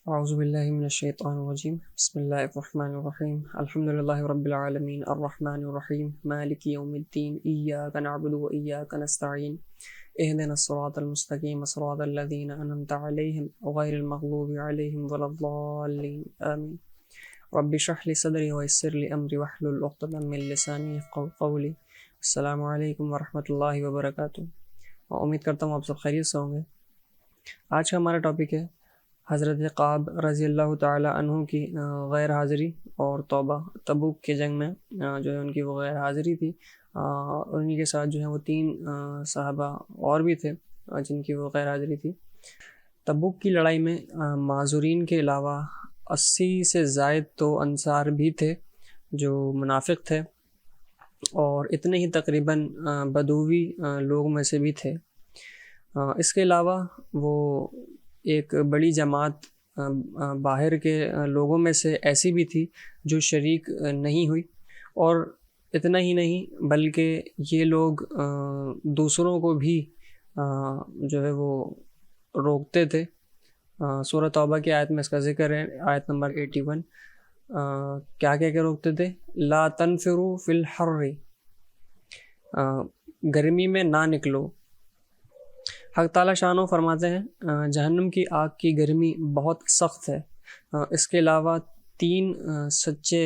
اعوذ باللہ من الشیطان الرجیم بسم اللہ الرحمن الرحیم الحمد للہ رب العالمین الرحمن الرحیم مالک یوم الدین ایاک نعبد و ایاک نستعین اہدنا الصراط المستقیم صراط الذین انعمت علیہم غیر المغضوب علیہم ولا الضالین آمین رب اشرح لی صدری ویسر لی امری واحلل عقدۃ من لسانی یفقهوا قولی. السلام علیکم ورحمۃ اللہ وبرکاتہ. امید کرتا ہوں آپ سب خیریت سے ہوں گے. آج کا ہمارا ٹاپک ہے حضرت قعب رضی اللہ تعالی عنہ کی غیر حاضری اور توبہ. تبوک کے جنگ میں جو ہے ان کی وہ غیر حاضری تھی. انہی کے ساتھ جو ہے وہ 3 صحابہ اور بھی تھے جن کی وہ غیر حاضری تھی. تبوک کی لڑائی میں معذورین کے علاوہ 80 سے زائد تو انصار بھی تھے جو منافق تھے، اور اتنے ہی تقریباً بدوی لوگ میں سے بھی تھے. اس کے علاوہ وہ ایک بڑی جماعت باہر کے لوگوں میں سے ایسی بھی تھی جو شریک نہیں ہوئی. اور اتنا ہی نہیں بلکہ یہ لوگ دوسروں کو بھی جو ہے وہ روکتے تھے. سورہ توبہ کی آیت میں اس کا ذکر ہے، آیت نمبر 81. کیا کہہ کے روکتے تھے؟ لا تنفروا فی الحر، گرمی میں نہ نکلو. حق تعالیٰ شانو فرماتے ہیں جہنم کی آگ کی گرمی بہت سخت ہے. اس کے علاوہ 3 سچے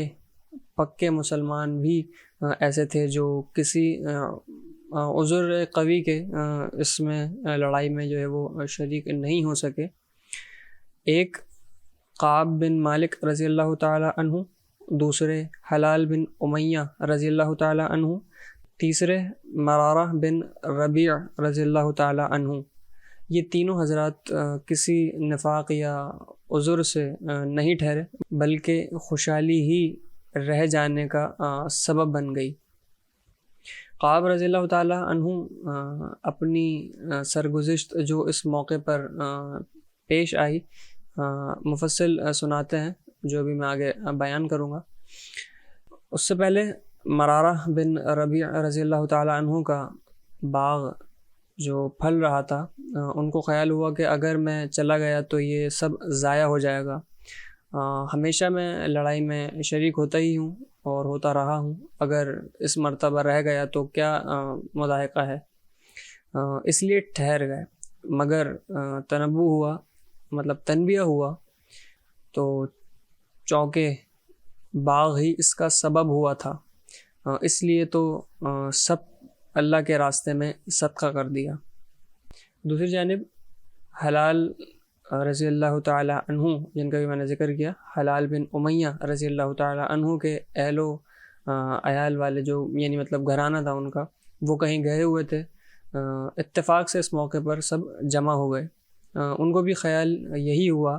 پکے مسلمان بھی ایسے تھے جو کسی عذر قوی کے اس میں لڑائی میں جو ہے وہ شریک نہیں ہو سکے. ایک قعب بن مالک رضی اللہ تعالی عنہ، دوسرے حلال بن امیہ رضی اللہ تعالی عنہ، تیسرے مرارہ بن ربیع رضی اللہ تعالی عنہ. یہ تینوں حضرات کسی نفاق یا عذر سے نہیں ٹھہرے بلکہ خوشحالی ہی رہ جانے کا سبب بن گئی. قعب رضی اللہ تعالی عنہ اپنی سرگزشت جو اس موقع پر پیش آئی مفصل سناتے ہیں، جو بھی میں آگے بیان کروں گا. اس سے پہلے مرارہ بن ربیع رضی اللہ تعالی عنہ کا باغ جو پھل رہا تھا، ان کو خیال ہوا کہ اگر میں چلا گیا تو یہ سب ضائع ہو جائے گا. ہمیشہ میں لڑائی میں شریک ہوتا ہی ہوں اور ہوتا رہا ہوں، اگر اس مرتبہ رہ گیا تو کیا مضائقہ ہے. اس لیے ٹھہر گئے. مگر تنبؤ ہوا، مطلب تنبیہ ہوا تو چونکہ باغ ہی اس کا سبب ہوا تھا، اس لیے تو سب اللہ کے راستے میں صدقہ کر دیا. دوسری جانب حلال رضی اللہ تعالی عنہ، جن کا بھی میں نے ذکر کیا، حلال بن امیہ رضی اللہ تعالی عنہ کے اہل و عیال والے جو یعنی مطلب گھرانہ تھا ان کا، وہ کہیں گئے ہوئے تھے. اتفاق سے اس موقع پر سب جمع ہو گئے. ان کو بھی خیال یہی ہوا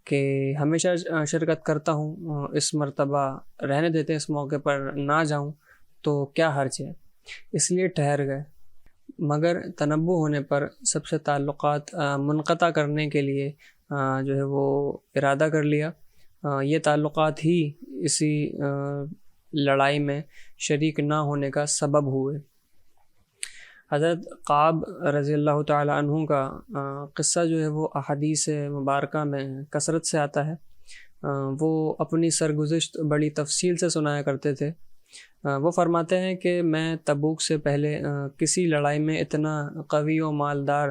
کہ ہمیشہ شرکت کرتا ہوں، اس مرتبہ رہنے دیتے، اس موقع پر نہ جاؤں تو کیا حرج ہے، اس لیے ٹھہر گئے. مگر تنبؤ ہونے پر سب سے تعلقات منقطع کرنے کے لیے جو ہے وہ ارادہ کر لیا. یہ تعلقات ہی اسی لڑائی میں شریک نہ ہونے کا سبب ہوئے. حضرت قعب رضی اللہ تعالی عنہ کا قصہ جو ہے وہ احادیث مبارکہ میں کثرت سے آتا ہے. وہ اپنی سرگزشت بڑی تفصیل سے سنایا کرتے تھے. وہ فرماتے ہیں کہ میں تبوک سے پہلے کسی لڑائی میں اتنا قوی و مالدار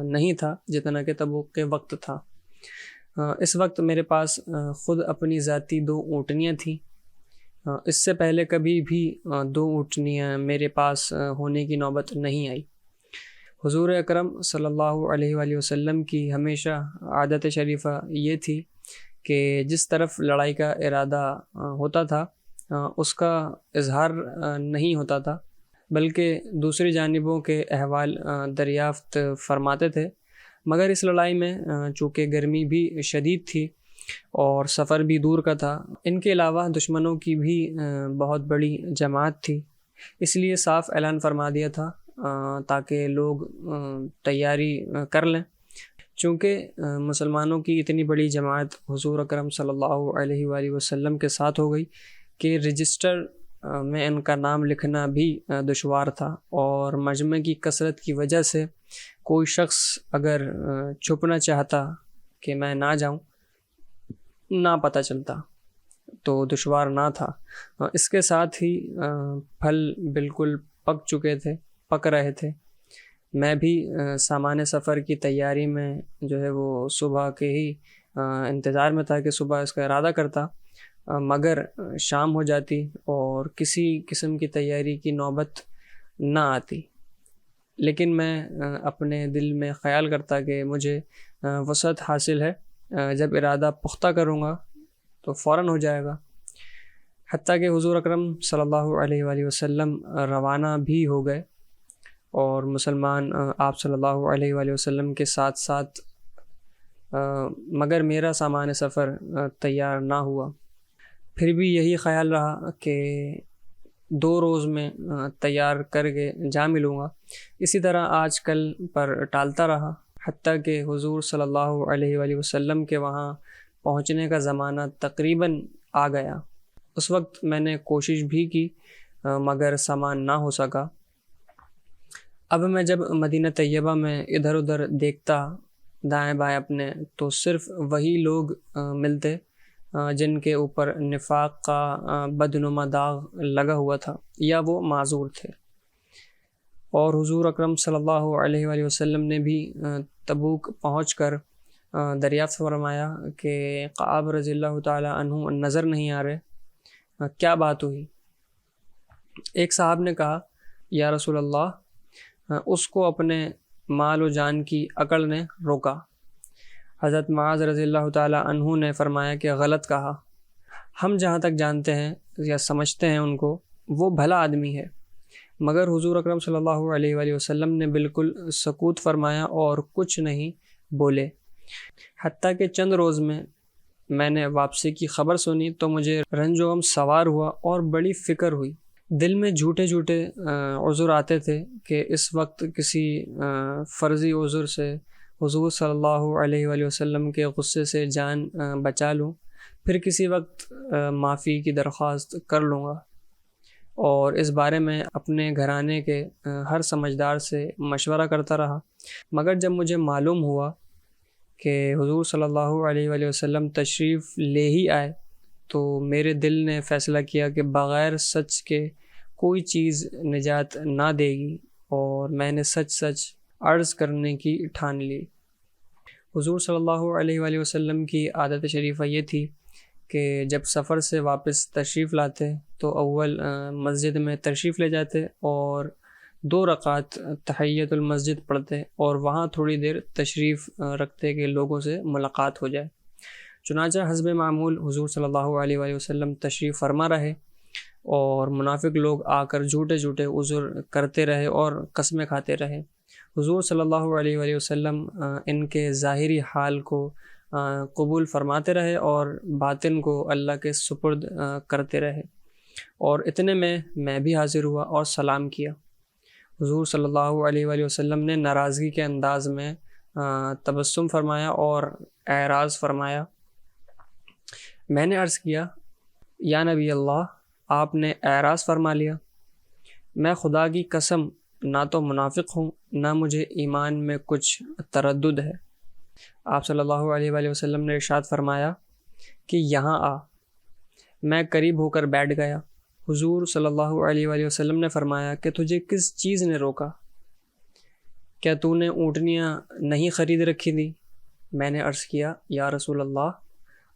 نہیں تھا جتنا کہ تبوک کے وقت تھا. اس وقت میرے پاس خود اپنی ذاتی 2 اونٹنیاں تھیں. اس سے پہلے کبھی بھی 2 اونٹنیاں میرے پاس ہونے کی نوبت نہیں آئی. حضور اکرم صلی اللہ علیہ وآلہ وسلم کی ہمیشہ عادت شریفہ یہ تھی کہ جس طرف لڑائی کا ارادہ ہوتا تھا اس کا اظہار نہیں ہوتا تھا، بلکہ دوسری جانبوں کے احوال دریافت فرماتے تھے. مگر اس لڑائی میں چونکہ گرمی بھی شدید تھی اور سفر بھی دور کا تھا، ان کے علاوہ دشمنوں کی بھی بہت بڑی جماعت تھی، اس لیے صاف اعلان فرما دیا تھا تاکہ لوگ تیاری کر لیں. چونکہ مسلمانوں کی اتنی بڑی جماعت حضور اکرم صلی اللہ علیہ وآلہ وسلم کے ساتھ ہو گئی کہ رجسٹر میں ان کا نام لکھنا بھی دشوار تھا، اور مجمع کی کثرت کی وجہ سے کوئی شخص اگر چھپنا چاہتا کہ میں نہ جاؤں نہ پتہ چلتا تو دشوار نہ تھا۔ اس کے ساتھ ہی پھل بالکل پک رہے تھے۔ میں بھی سامان سفر کی تیاری میں جو ہے وہ صبح کے ہی انتظار میں تھا کہ صبح اس کا ارادہ کرتا، مگر شام ہو جاتی اور کسی قسم کی تیاری کی نوبت نہ آتی۔ لیکن میں اپنے دل میں خیال کرتا کہ مجھے وسعت حاصل ہے، جب ارادہ پختہ کروں گا تو فوراً ہو جائے گا۔ حتیٰ کہ حضور اکرم صلی اللہ علیہ وآلہ وسلم روانہ بھی ہو گئے اور مسلمان آپ صلی اللہ علیہ وآلہ وسلم کے ساتھ ساتھ، مگر میرا سامان سفر تیار نہ ہوا۔ پھر بھی یہی خیال رہا کہ 2 روز میں تیار کر کے جا ملوں گا۔ اسی طرح آج کل پر ٹالتا رہا، حتیٰ کہ حضور صلی اللہ علیہ وآلہ وسلم کے وہاں پہنچنے کا زمانہ تقریباً آ گیا۔ اس وقت میں نے کوشش بھی کی، مگر سامان نہ ہو سکا۔ اب میں جب مدینہ طیبہ میں ادھر ادھر دیکھتا دائیں بائیں اپنے، تو صرف وہی لوگ ملتے جن کے اوپر نفاق کا بدنما داغ لگا ہوا تھا یا وہ معذور تھے۔ اور حضور اکرم صلی اللہ علیہ وآلہ وسلم نے بھی تبوک پہنچ کر دریافت فرمایا کہ کعب رضی اللہ تعالی عنہ نظر نہیں آ رہے، کیا بات ہوئی؟ ایک صاحب نے کہا، یا رسول اللہ، اس کو اپنے مال و جان کی اکڑ نے روکا۔ حضرت معاذ رضی اللہ تعالی عنہ نے فرمایا کہ غلط کہا، ہم جہاں تک جانتے ہیں یا سمجھتے ہیں ان کو، وہ بھلا آدمی ہے۔ مگر حضور اکرم صلی اللہ علیہ وآلہ وسلم نے بالکل سکوت فرمایا اور کچھ نہیں بولے۔ حتیٰ کہ چند روز میں نے واپسی کی خبر سنی تو مجھے رنج و غم سوار ہوا اور بڑی فکر ہوئی۔ دل میں جھوٹے عذر آتے تھے کہ اس وقت کسی فرضی عذر سے حضور صلی اللہ علیہ وآلہ وسلم کے غصے سے جان بچا لوں، پھر کسی وقت معافی کی درخواست کر لوں گا۔ اور اس بارے میں اپنے گھرانے کے ہر سمجھدار سے مشورہ کرتا رہا، مگر جب مجھے معلوم ہوا کہ حضور صلی اللہ علیہ وآلہ وسلم تشریف لے ہی آئے تو میرے دل نے فیصلہ کیا کہ بغیر سچ کے کوئی چیز نجات نہ دے گی، اور میں نے سچ عرض کرنے کی ٹھان لی۔ حضور صلی اللہ علیہ وآلہ وسلم کی عادت شریفہ یہ تھی کہ جب سفر سے واپس تشریف لاتے تو اول مسجد میں تشریف لے جاتے اور 2 رکعت تحیۃ المسجد پڑھتے اور وہاں تھوڑی دیر تشریف رکھتے کہ لوگوں سے ملاقات ہو جائے۔ چنانچہ حسب معمول حضور صلی اللہ علیہ وآلہ وسلم تشریف فرما رہے اور منافق لوگ آ کر جھوٹے عذر کرتے رہے اور قسمیں کھاتے رہے۔ حضور صلی اللہ علیہ وآلہ وسلم ان کے ظاہری حال کو قبول فرماتے رہے اور باطن کو اللہ کے سپرد کرتے رہے، اور اتنے میں بھی حاضر ہوا اور سلام کیا۔ حضور صلی اللہ علیہ وآلہ وسلم نے ناراضگی کے انداز میں تبسم فرمایا اور اعراض فرمایا۔ میں نے عرض کیا، یا نبی اللہ، آپ نے اعراض فرما لیا؟ میں خدا کی قسم نہ تو منافق ہوں، نہ مجھے ایمان میں کچھ تردد ہے۔ آپ صلی اللہ علیہ وآلہ وسلم نے ارشاد فرمایا کہ یہاں آ۔ میں قریب ہو کر بیٹھ گیا۔ حضور صلی اللہ علیہ وآلہ وسلم نے فرمایا کہ تجھے کس چیز نے روکا؟ کیا تو نے اونٹنیاں نہیں خرید رکھی تھی؟ میں نے عرض کیا، یا رسول اللہ،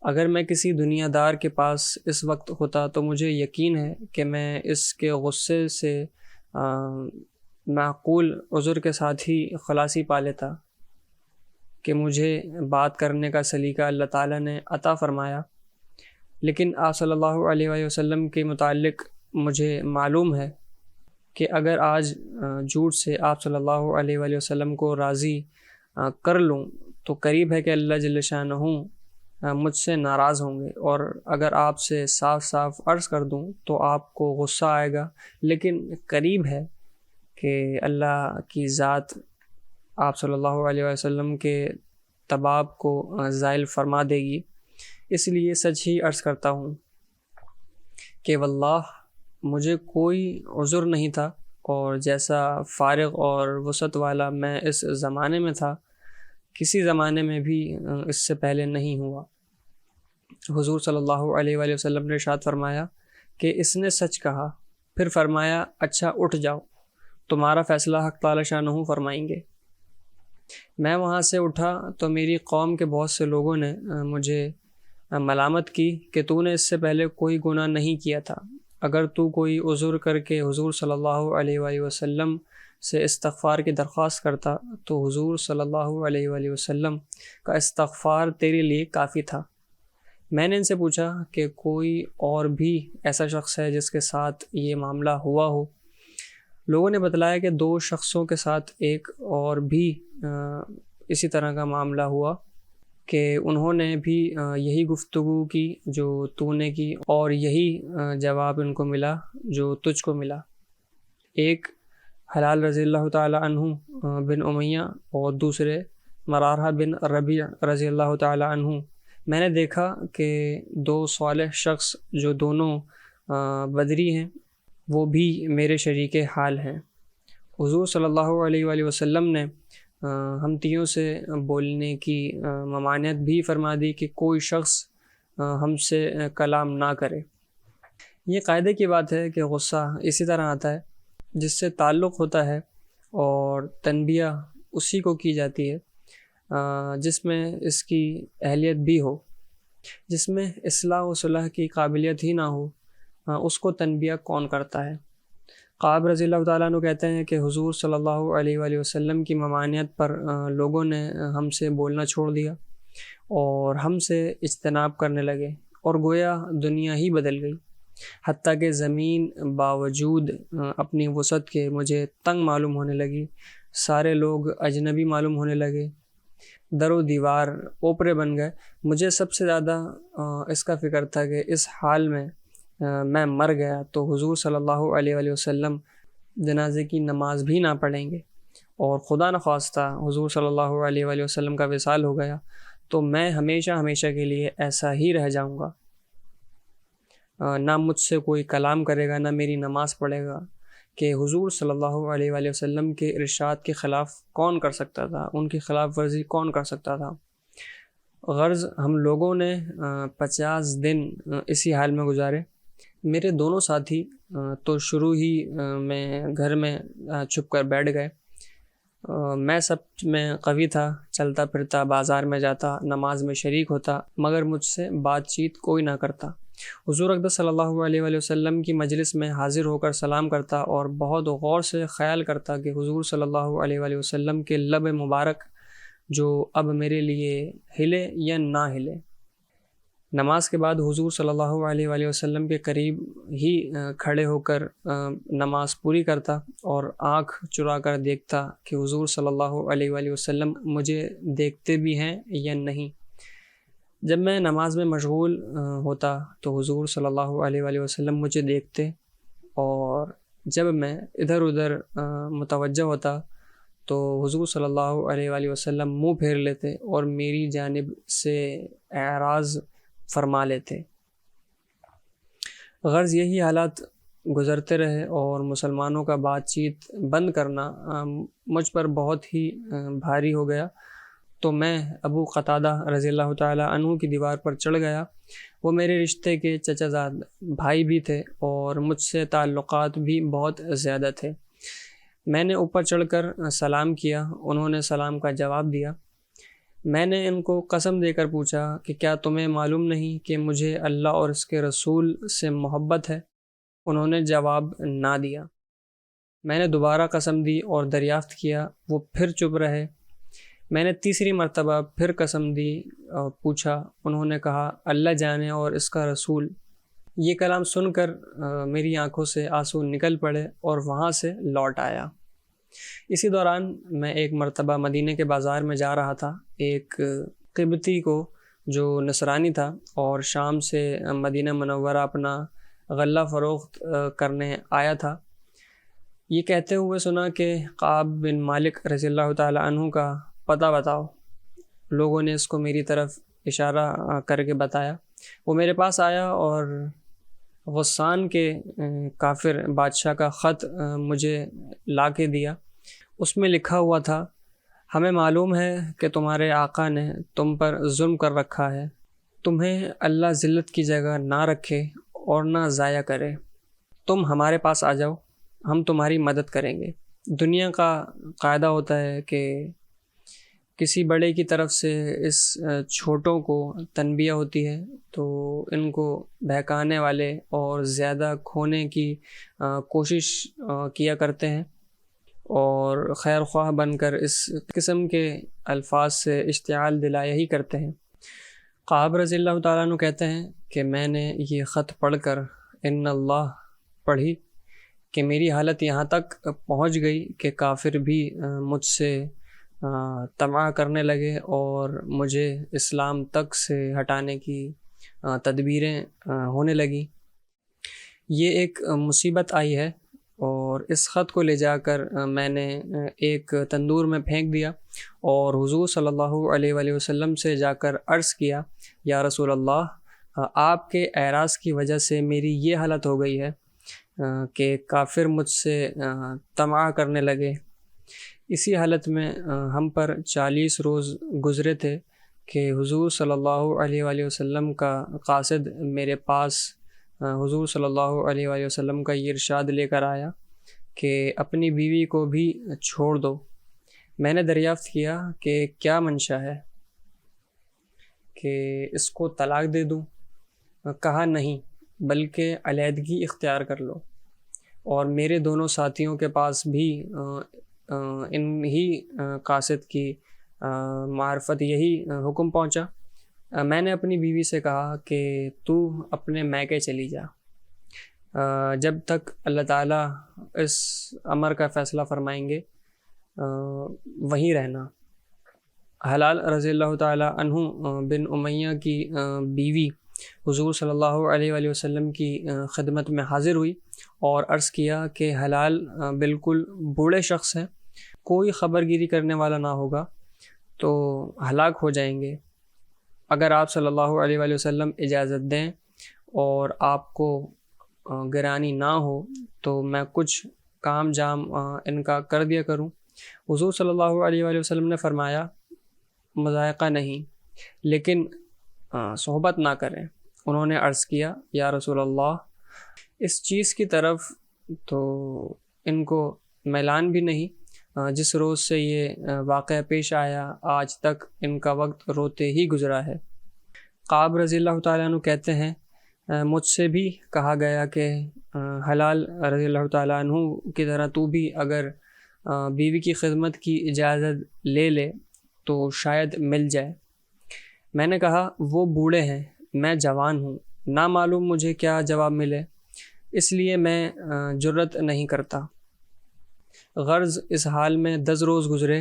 اگر میں کسی دنیا دار کے پاس اس وقت ہوتا تو مجھے یقین ہے کہ میں اس کے غصے سے معقول عذر کے ساتھ ہی خلاصی پا لیتا کہ مجھے بات کرنے کا سلیقہ اللہ تعالیٰ نے عطا فرمایا۔ لیکن آپ صلی اللہ علیہ وآلہ وسلم کے متعلق مجھے معلوم ہے کہ اگر آج جھوٹ سے آپ صلی اللہ علیہ وآلہ وسلم کو راضی کر لوں تو قریب ہے کہ اللہ جل شانہ مجھ سے ناراض ہوں گے، اور اگر آپ سے صاف عرض کر دوں تو آپ کو غصہ آئے گا، لیکن قریب ہے کہ اللہ کی ذات آپ صلی اللہ علیہ وسلم کے طباب کو زائل فرما دے گی۔ اس لیے سچ ہی عرض کرتا ہوں کہ واللہ مجھے کوئی عذر نہیں تھا، اور جیسا فارغ اور وسعت والا میں اس زمانے میں تھا، کسی زمانے میں بھی اس سے پہلے نہیں ہوا۔ حضور صلی اللہ علیہ وآلہ وسلم نے ارشاد فرمایا کہ اس نے سچ کہا۔ پھر فرمایا اچھا اٹھ جاؤ، تمہارا فیصلہ حق تعالی شانہ فرمائیں گے۔ میں وہاں سے اٹھا تو میری قوم کے بہت سے لوگوں نے مجھے ملامت کی کہ تو نے اس سے پہلے کوئی گناہ نہیں کیا تھا، اگر تو کوئی عذر کر کے حضور صلی اللہ علیہ وآلہ وسلم سے استغفار کی درخواست کرتا تو حضور صلی اللہ علیہ وآلہ وسلم کا استغفار تیرے لیے کافی تھا۔ میں نے ان سے پوچھا کہ کوئی اور بھی ایسا شخص ہے جس کے ساتھ یہ معاملہ ہوا ہو؟ لوگوں نے بتلایا کہ 2 شخصوں کے ساتھ ایک اور بھی اسی طرح کا معاملہ ہوا کہ انہوں نے بھی یہی گفتگو کی جو تو نے کی، اور یہی جواب ان کو ملا جو تجھ کو ملا۔ ایک حلال رضی اللہ تعالی عنہ بن امیہ اور دوسرے مرارہ بن ربیع رضی اللہ تعالی عنہ۔ میں نے دیکھا کہ 2 صالح شخص جو دونوں بدری ہیں وہ بھی میرے شریک حال ہیں۔ حضور صلی اللہ علیہ وآلہ وسلم نے ہم تینوں سے بولنے کی ممانعت بھی فرما دی کہ کوئی شخص ہم سے کلام نہ کرے۔ یہ قاعدے کی بات ہے کہ غصہ اسی طرح آتا ہے جس سے تعلق ہوتا ہے، اور تنبیہ اسی کو کی جاتی ہے جس میں اس کی اہلیت بھی ہو۔ جس میں اصلاح و صلح کی قابلیت ہی نہ ہو اس کو تنبیہ کون کرتا ہے؟ قعب رضی اللہ تعالیٰ عنہ کہتے ہیں کہ حضور صلی اللہ علیہ وآلہ وسلم کی ممانعت پر لوگوں نے ہم سے بولنا چھوڑ دیا اور ہم سے اجتناب کرنے لگے، اور گویا دنیا ہی بدل گئی، حتیٰ کہ زمین باوجود اپنی وسعت کے مجھے تنگ معلوم ہونے لگی، سارے لوگ اجنبی معلوم ہونے لگے، در و دیوار اوپرے بن گئے۔ مجھے سب سے زیادہ اس کا فکر تھا کہ اس حال میں میں مر گیا تو حضور صلی اللہ علیہ وآلہ وسلم جنازے کی نماز بھی نہ پڑھیں گے، اور خدا نخواستہ حضور صلی اللہ علیہ وآلہ وسلم کا وصال ہو گیا تو میں ہمیشہ ہمیشہ کے لیے ایسا ہی رہ جاؤں گا، نہ مجھ سے کوئی کلام کرے گا، نہ میری نماز پڑھے گا۔ کہ حضور صلی اللہ علیہ وآلہ وسلم کے ارشاد کے خلاف کون کر سکتا تھا، ان کی خلاف ورزی کون کر سکتا تھا؟ غرض ہم لوگوں نے 50 دن اسی حال میں گزارے۔ میرے دونوں ساتھی تو شروع ہی میں گھر میں چھپ کر بیٹھ گئے۔ میں سب میں قوی تھا، چلتا پھرتا، بازار میں جاتا، نماز میں شریک ہوتا، مگر مجھ سے بات چیت کوئی نہ کرتا۔ حضور اقدس صلی اللہ علیہ وآلہ وسلم کی مجلس میں حاضر ہو کر سلام کرتا اور بہت غور سے خیال کرتا کہ حضور صلی اللہ علیہ وآلہ وسلم کے لب مبارک جو اب میرے لیے ہلے یا نہ ہلے۔ نماز کے بعد حضور صلی اللہ علیہ وآلہ وسلم کے قریب ہی کھڑے ہو کر نماز پوری کرتا اور آنکھ چرا کر دیکھتا کہ حضور صلی اللہ علیہ وآلہ وسلم مجھے دیکھتے بھی ہیں یا نہیں۔ جب میں نماز میں مشغول ہوتا تو حضور صلی اللہ علیہ وآلہ وسلم مجھے دیکھتے، اور جب میں ادھر ادھر متوجہ ہوتا تو حضور صلی اللہ علیہ وآلہ وسلم منہ پھیر لیتے اور میری جانب سے اعراض فرما لیتے۔ غرض یہی حالات گزرتے رہے اور مسلمانوں کا بات چیت بند کرنا مجھ پر بہت ہی بھاری ہو گیا، تو میں ابو قتادہ رضی اللہ تعالی عنہ کی دیوار پر چڑھ گیا۔ وہ میرے رشتے کے چچا زاد بھائی بھی تھے اور مجھ سے تعلقات بھی بہت زیادہ تھے۔ میں نے اوپر چڑھ کر سلام کیا، انہوں نے سلام کا جواب دیا۔ میں نے ان کو قسم دے کر پوچھا کہ کیا تمہیں معلوم نہیں کہ مجھے اللہ اور اس کے رسول سے محبت ہے؟ انہوں نے جواب نہ دیا۔ میں نے دوبارہ قسم دی اور دریافت کیا، وہ پھر چپ رہے۔ میں نے تیسری مرتبہ پھر قسم دی اور پوچھا، انہوں نے کہا اللہ جانے اور اس کا رسول۔ یہ کلام سن کر میری آنکھوں سے آنسو نکل پڑے اور وہاں سے لوٹ آیا۔ اسی دوران میں ایک مرتبہ مدینے کے بازار میں جا رہا تھا۔ ایک قبطی کو جو نصرانی تھا اور شام سے مدینہ منورہ اپنا غلہ فروخت کرنے آیا تھا، یہ کہتے ہوئے سنا کہ قعب بن مالک رضی اللہ تعالی عنہ کا پتہ بتاؤ۔ لوگوں نے اس کو میری طرف اشارہ کر کے بتایا۔ وہ میرے پاس آیا اور غسان کے کافر بادشاہ کا خط مجھے لا کے دیا۔ اس میں لکھا ہوا تھا، ہمیں معلوم ہے کہ تمہارے آقا نے تم پر ظلم کر رکھا ہے، تمہیں اللہ ذلت کی جگہ نہ رکھے اور نہ ضائع کرے۔ تم ہمارے پاس آ جاؤ، ہم تمہاری مدد کریں گے۔ دنیا کا قاعدہ ہوتا ہے کہ کسی بڑے کی طرف سے اس چھوٹوں کو تنبیہ ہوتی ہے تو ان کو بہکانے والے اور زیادہ کھونے کی کوشش کیا کرتے ہیں اور خیر خواہ بن کر اس قسم کے الفاظ سے اشتعال دلایا ہی کرتے ہیں۔ قعب رضی اللہ تعالیٰ عنہ کہتے ہیں کہ میں نے یہ خط پڑھ کر ان اللہ پڑھی کہ میری حالت یہاں تک پہنچ گئی کہ کافر بھی مجھ سے طمع کرنے لگے اور مجھے اسلام تک سے ہٹانے کی تدبیریں ہونے لگیں۔ یہ ایک مصیبت آئی ہے اور اس خط کو لے جا کر میں نے ایک تندور میں پھینک دیا اور حضور صلی اللہ علیہ وآلہ وسلم سے جا کر عرض کیا، یا رسول اللہ، آپ کے اعراض کی وجہ سے میری یہ حالت ہو گئی ہے کہ کافر مجھ سے طمع کرنے لگے۔ اسی حالت میں ہم پر 40 روز گزرے تھے کہ حضور صلی اللہ علیہ وآلہ وسلم کا قاصد میرے پاس حضور صلی اللہ علیہ وآلہ وسلم کا یہ ارشاد لے کر آیا کہ اپنی بیوی کو بھی چھوڑ دو۔ میں نے دریافت کیا کہ کیا منشا ہے، کہ اس کو طلاق دے دوں؟ کہا نہیں، بلکہ علیحدگی اختیار کر لو۔ اور میرے دونوں ساتھیوں کے پاس بھی ان ہی قاصد کی معرفت یہی حکم پہنچا۔ میں نے اپنی بیوی سے کہا کہ تو اپنے میکے چلی جا، جب تک اللہ تعالیٰ اس امر کا فیصلہ فرمائیں گے وہیں رہنا۔ حلال رضی اللہ تعالیٰ عنہ بن امیہ کی بیوی حضور صلی اللہ علیہ وآلہ وسلم کی خدمت میں حاضر ہوئی اور عرض کیا کہ حلال بالکل بوڑھے شخص ہیں، کوئی خبر گیری کرنے والا نہ ہوگا تو ہلاک ہو جائیں گے۔ اگر آپ صلی اللہ علیہ وآلہ وسلم اجازت دیں اور آپ کو گرانی نہ ہو تو میں کچھ کام جام ان کا کر دیا کروں۔ حضور صلی اللہ علیہ وآلہ وسلم نے فرمایا، مضائقہ نہیں، لیکن صحبت نہ کریں۔ انہوں نے عرض کیا، یا رسول اللہ، اس چیز کی طرف تو ان کو میلان بھی نہیں، جس روز سے یہ واقعہ پیش آیا آج تک ان کا وقت روتے ہی گزرا ہے۔ قعب رضی اللہ تعالیٰ عنہ کہتے ہیں، مجھ سے بھی کہا گیا کہ حلال رضی اللہ تعالیٰ عنہ کی طرح تو بھی اگر بیوی کی خدمت کی اجازت لے لے تو شاید مل جائے۔ میں نے کہا، وہ بوڑھے ہیں، میں جوان ہوں، نہ معلوم مجھے کیا جواب ملے، اس لیے میں جرت نہیں کرتا۔ غرض اس حال میں 10 روز گزرے،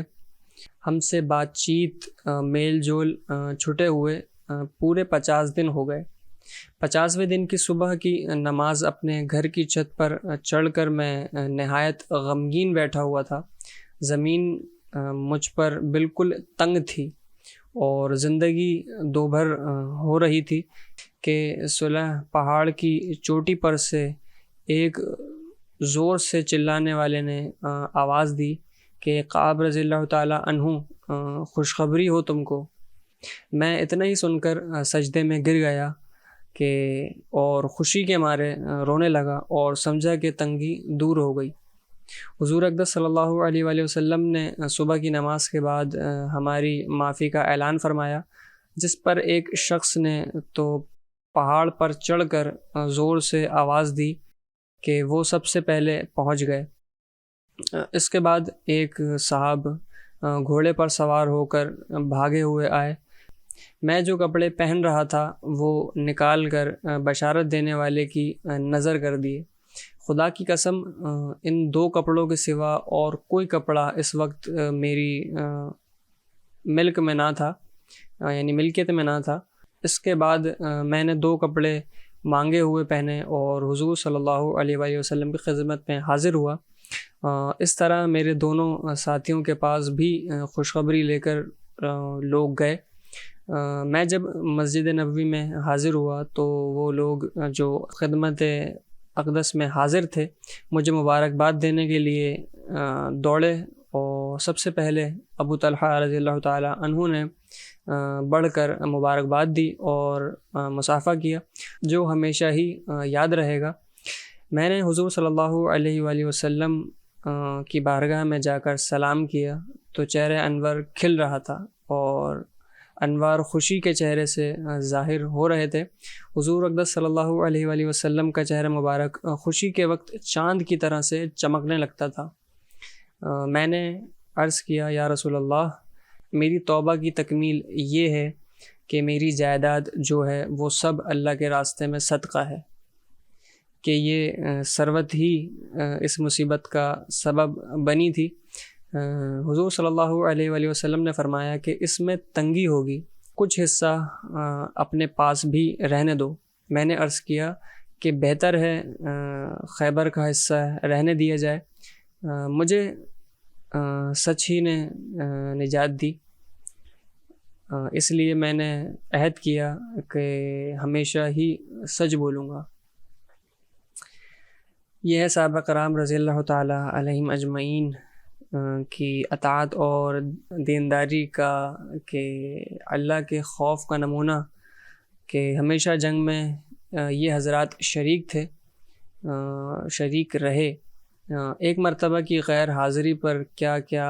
ہم سے بات چیت میل جول چھٹے ہوئے پورے 50 دن ہو گئے۔ 50ویں دن کی صبح کی نماز اپنے گھر کی چھت پر چڑھ کر میں نہایت غمگین بیٹھا ہوا تھا۔ زمین مجھ پر بالکل تنگ تھی اور زندگی دوبھر ہو رہی تھی کہ صلح پہاڑ کی چوٹی پر سے ایک زور سے چلانے والے نے آواز دی کہ قعب رضی اللہ تعالیٰ عنہ، خوشخبری ہو تم کو۔ میں اتنا ہی سن کر سجدے میں گر گیا کہ اور خوشی کے مارے رونے لگا اور سمجھا کہ تنگی دور ہو گئی۔ حضور اقدس صلی اللہ علیہ وآلہ وسلم نے صبح کی نماز کے بعد ہماری معافی کا اعلان فرمایا، جس پر ایک شخص نے تو پہاڑ پر چڑھ کر زور سے آواز دی کہ وہ سب سے پہلے پہنچ گئے۔ اس کے بعد ایک صاحب گھوڑے پر سوار ہو کر بھاگے ہوئے آئے۔ میں جو کپڑے پہن رہا تھا وہ نکال کر بشارت دینے والے کی نظر کر دیے۔ خدا کی قسم، ان 2 کپڑوں کے سوا اور کوئی کپڑا اس وقت میری ملک میں نہ تھا، یعنی ملکیت میں نہ تھا۔ اس کے بعد میں نے 2 کپڑے مانگے ہوئے پہنے اور حضور صلی اللہ علیہ وآلہ وسلم کی خدمت میں حاضر ہوا۔ اس طرح میرے دونوں ساتھیوں کے پاس بھی خوشخبری لے کر لوگ گئے۔ میں جب مسجد نبوی میں حاضر ہوا تو وہ لوگ جو خدمت اقدس میں حاضر تھے مجھے مبارکباد دینے کے لیے دوڑے اور سب سے پہلے ابو طلحہ رضی اللہ تعالیٰ عنہ نے بڑھ کر مبارکباد دی اور مصافحہ کیا، جو ہمیشہ ہی یاد رہے گا۔ میں نے حضور صلی اللہ علیہ وآلہ وسلم کی بارگاہ میں جا کر سلام کیا تو چہرہ انور کھل رہا تھا اور انوار خوشی کے چہرے سے ظاہر ہو رہے تھے۔ حضور اقدس صلی اللہ علیہ وآلہ وسلم کا چہرہ مبارک خوشی کے وقت چاند کی طرح سے چمکنے لگتا تھا۔ میں نے عرض کیا، یا رسول اللہ، میری توبہ کی تکمیل یہ ہے کہ میری جائیداد جو ہے وہ سب اللہ کے راستے میں صدقہ ہے، کہ یہ ثروت ہی اس مصیبت کا سبب بنی تھی۔ حضور صلی اللہ علیہ وآلہ وسلم نے فرمایا کہ اس میں تنگی ہوگی، کچھ حصہ اپنے پاس بھی رہنے دو۔ میں نے عرض کیا کہ بہتر ہے خیبر کا حصہ رہنے دیا جائے۔ مجھے سچ ہی نے نجات دی، اس لیے میں نے عہد کیا کہ ہمیشہ ہی سچ بولوں گا۔ یہ ہے صحابہ کرام رضی اللہ تعالیٰ علیہم اجمعین کی اطاعت اور دینداری کا، کہ اللہ کے خوف کا نمونہ، کہ ہمیشہ جنگ میں یہ حضرات شریک تھے، شریک رہے۔ ایک مرتبہ کی غیر حاضری پر کیا کیا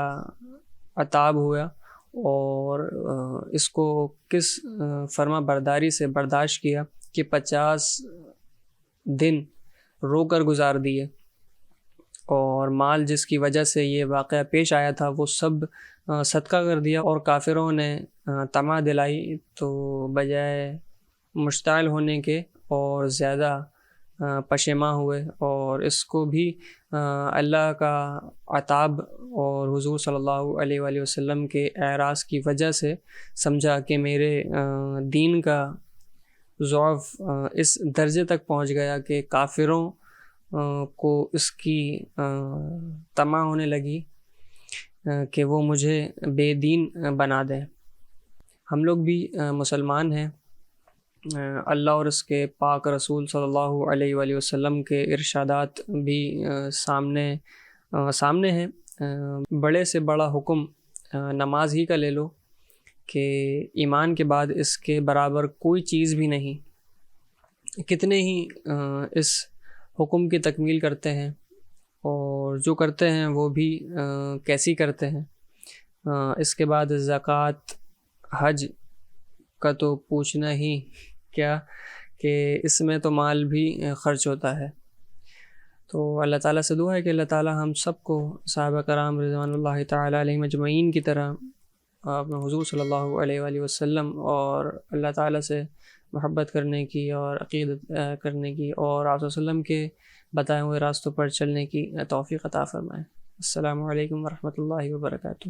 عتاب ہوا اور اس کو کس فرما برداری سے برداشت کیا کہ 50 دن رو کر گزار دیے، اور مال جس کی وجہ سے یہ واقعہ پیش آیا تھا وہ سب صدقہ کر دیا، اور کافروں نے طمع دلائی تو بجائے مشتعل ہونے کے اور زیادہ پشیماں ہوئے، اور اس کو بھی اللہ کا عتاب اور حضور صلی اللہ علیہ وآلہ وسلم کے اعراض کی وجہ سے سمجھا کہ میرے دین کا ضعف اس درجے تک پہنچ گیا کہ کافروں کو اس کی طمع ہونے لگی کہ وہ مجھے بے دین بنا دیں۔ ہم لوگ بھی مسلمان ہیں، اللہ اور اس کے پاک رسول صلی اللہ علیہ وآلہ وسلم کے ارشادات بھی سامنے ہیں۔ بڑے سے بڑا حکم نماز ہی کا لے لو کہ ایمان کے بعد اس کے برابر کوئی چیز بھی نہیں۔ کتنے ہی اس حکم کی تکمیل کرتے ہیں، اور جو کرتے ہیں وہ بھی کیسی کرتے ہیں۔ اس کے بعد زکوٰۃ، حج کا تو پوچھنا ہی کیا، کہ اس میں تو مال بھی خرچ ہوتا ہے۔ تو اللہ تعالیٰ سے دعا ہے کہ اللہ تعالیٰ ہم سب کو صحابہ کرام رضوان اللہ تعالیٰ علیہم اجمعین کی طرح اپنے حضور صلی اللہ علیہ وآلہ وسلم اور اللہ تعالیٰ سے محبت کرنے کی اور عقیدت کرنے کی، اور آپ صلی اللہ علیہ وسلم کے بتائے ہوئے راستوں پر چلنے کی توفیق عطا فرمائے۔ السلام علیکم ورحمۃ اللہ وبرکاتہ۔